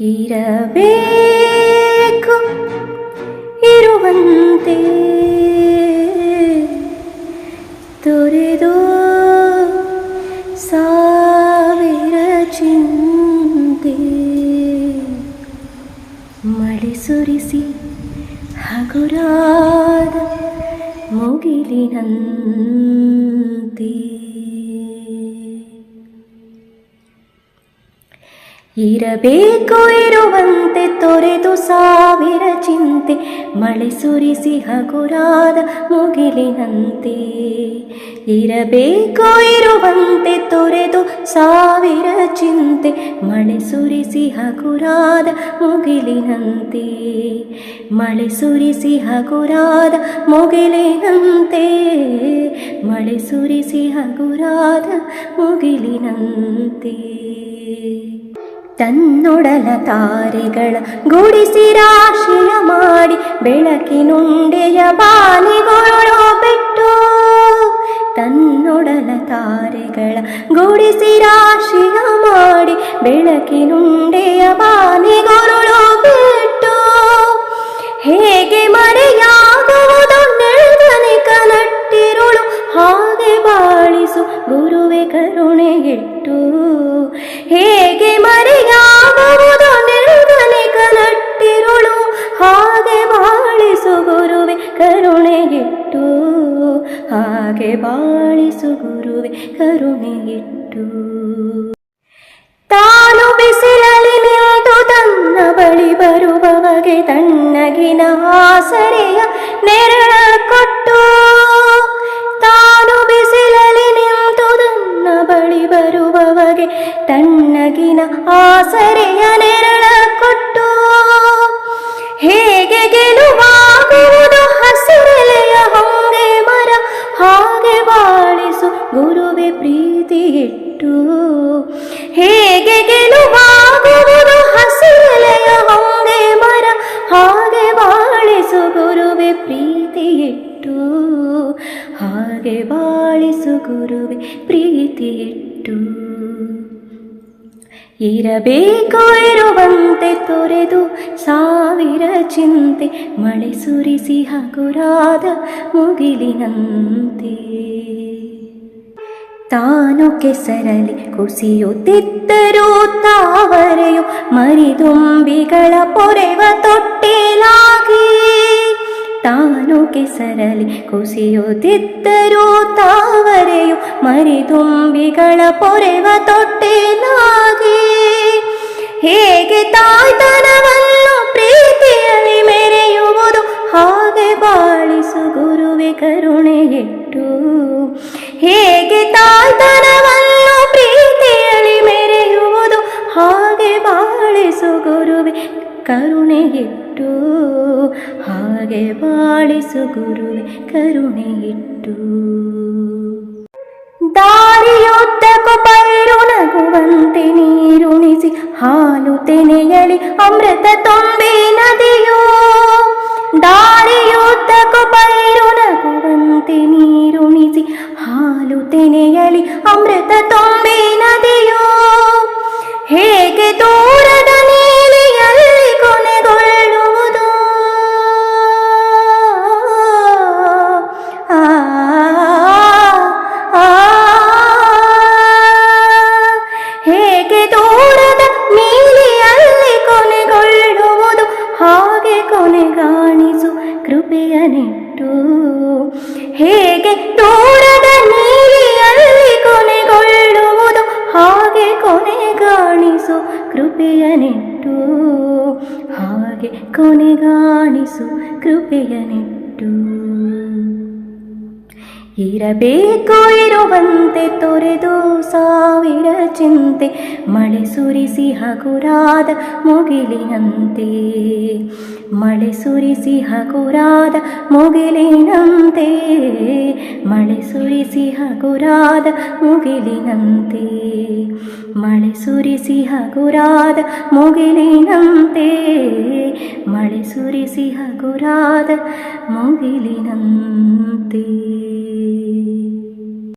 ಇರಬೇಕು ಇರುವಂತೆ ತೊರೆದು ಸಾವಿರ ಚಿಂತೆ ಮಳೆ ಸುರಿಸಿ ಹಗುರಾದ ಮುಗಿಲಿನಂತೆ ಇರಬೇಕು ಇರುವಂತೆ ತೊರೆದು ಸಾವಿರ ಚಿಂತೆ ಮಳೆ ಸುರಿಸಿ ಹಗುರಾದ ಮುಗಿಲಿನಂತೆ ಇರಬೇಕು ಇರುವಂತೆ ತೊರೆದು ಸಾವಿರ ಚಿಂತೆ ಮಳೆ ಸುರಿಸಿ ಹಗುರಾದ ಮುಗಿಲಿನಂತೆ ಮಳೆ ಸುರಿಸಿ ಹಗುರಾದ ಮುಗಿಲಿನಂತೆ ಮಳೆ ಸುರಿಸಿ ಹಗುರಾದ ಮುಗಿಲಿನಂತೆ ತನ್ನೊಡಲ ತಾರೆಗಳ ಗೂಡಿಸಿ ರಾಶಿಯ ಮಾಡಿ ಬೆಳಕಿನುಂಡೆಯ ಬಾನಿಗೊರಳೋ ಬಿಟ್ಟು ತನ್ನೊಡಲ ತಾರೆಗಳ ಗೂಡಿಸಿ ರಾಶಿಯ ಮಾಡಿ ಬೆಳಕಿನುಂಡೆಯ ಬಾನಿಗೊರಳೋ ಬಿಟ್ಟು ಹೇಗೆ ಮರೆಯಾಗುವುದು ನೆಳದನಿಕ ನಟ್ಟಿರುಳು ಹಾಗೆ ಬಾಳಿಸು ಗುರುವೆ ಕರುಣೆಗಿಟ್ಟು ಹೇಗೆ ಮರೆಯಾಗುವುದು ನೆಳದನಿಕ ನಟ್ಟಿರುಳು ಹಾಗೆ ಬಾಳಿಸು ಗುರುವೆ ಕರುಣೆಗಿಟ್ಟು ಹಾಗೆ ಬಾಳಿಸು ಗುರುವೆ ಕರುಣೆಗಿಟ್ಟು ತಾನು ಬಿಸಿಲಲ್ಲಿ ನಿಂತು ತನ್ನ ಬಳಿ ಬರುವವಗೆ ತಣ್ಣಗಿನ ಆಸರೆಯ ನೆರಳ ಕೊಟ್ಟು ತಾನು ಬಿಸಿಲಲ್ಲಿ ನಿಂತು ತನ್ನ ಬಳಿ ಬರುವವಗೆ ತಣ್ಣಗಿನ ಆಸರೆಯ ನೆರಳ ಕೊಟ್ಟು ಹೇಗೆ ಗೆಲುವಾಗುವುದು ಹಸಿರೆಲೆಯ ಹೊಂಗೆ ಮರ ಹಾಗೆ ಬಾಳಿಸು ಗುರುವೆ ಪ್ರೀತಿಯಿಟ್ಟು ಹೇಗೆ ಗೆಲುವಾಗುವುದು ಹಸಿರೆಲೆಯ ಹೊಂಗೆ ಮರ ಹಾಗೆ ಬಾಳಿಸು ಗುರುವೆ ಪ್ರೀತಿಯಿಟ್ಟು ಹಾಗೆ ಬಾಳಿಸು ಗುರುವೆ ಪ್ರೀತಿಯಿಟ್ಟು ಇರಬೇಕು ಇರುವಂತೆ ತೊರೆದು ಸಾವಿರ ಚಿಂತೆ ಮಳೆ ಸುರಿಸಿ ಹಗುರಾದ ಮುಗಿಲಿನಂತೆ ತಾನು ಕೆಸರಲಿ ಕುಸಿಯುತ್ತಿದ್ದರೂ ತಾವರೆಯು ಮರಿದುಂಬಿಗಳ ಪೊರೆವ ತೊಟ್ಟಿಲಾಗಿ ತಾನು ಕೆಸರಲಿ ಕುಸಿಯುತ್ತಿದ್ದರೂ ತಾವರೆಯು ಮರಿದುಂಬಿಗಳ ಪೊರೆವ ತೊಟ್ಟಿಲಾಗಿ ಹೇಗೆ ತಾಯ್ತನವನ್ನು ಪ್ರೀತಿಯಲ್ಲಿ ಮೆರೆಯುವುದು ಹಾಗೆ ಬಾಳಿಸು ಗುರುವೆ ಕರುಣೆಗಿಟ್ಟು ಹೇಗೆ ತಾಯ್ತನವನ್ನು ಪ್ರೀತಿಯಲ್ಲಿ ಮೆರೆಯುವುದು ಹಾಗೆ ಬಾಳಿಸು ಗುರುವೆ ಕರುಣೆಗಿಟ್ಟು ಹಾಗೆ ಬಾಳಿಸು ಗುರುವೆ ಕರುಣೆಗಿಟ್ಟು ದಾರಿಯುದ್ದಕ್ಕೂ ಪೈರು ನಗುವಂತೆ ನೀರುಣಿಸಿ ಹಾಲು ತೆನೆಯಲಿ ಅಮೃತ ತುಂಬಿ ನದಿಯೋ ದಾರಿಯುದ್ದಕ್ಕೂ ಪೈರು ನಗುವಂತೆ ನೀರುಣಿಸಿ ಹಾಲು ತೆನೆಯಲಿ ಅಮೃತ ತುಂಬಿ ನದಿಯೋ ಹೇಗೆ ದೂರದ ನೀಲಿಯಲ್ಲಿ ಕೊನೆಗೊಳ್ಳುವುದು ಹೇಗೆ ದೂರದ ನೀಲಿಯಲ್ಲಿ ಕೊನೆಗೊಳ್ಳುವುದು ಹಾಗೆ ಕೊನೆಗಾಣಿಸು ಕೃಪೆಯ ನೆಟ್ಟು ಹೇಗೆ ದೂರದ ನೀಲಿಯಲ್ಲಿ ಕೊನೆಗೊಳ್ಳುವುದು ಹಾಗೆ ಕೊನೆಗಾಣಿಸು ಕೃಪೆಯ ನೆಟ್ಟು ಹಾಗೆ ಕೊನೆಗಾಣಿಸು ಕೃಪೆಯ ನೆಟ್ಟು ಇರಬೇಕು ಇರುವಂತೆ ತೊರೆದು ಸಾವಿರ ಚಿಂತೆ ಮಳೆ ಸುರಿಸಿ ಹಗುರಾದ ಮುಗಿಲಿನಂತೆ ಮಳೆ ಸುರಿಸಿ ಹಗುರಾದ ಮುಗಿಲಿನಂತೆ ಮಳೆ ಸುರಿಸಿ ಹಗುರಾದ ಮುಗಿಲಿನಂತೆ ಮಳೆ ಸುರಿಸಿ ಹಗುರಾದ ಮುಗಿಲಿನಂತೆ ಮಳೆ ಸುರಿಸಿ ಹಗುರಾದ ಮುಗಿಲಿನಂತೆ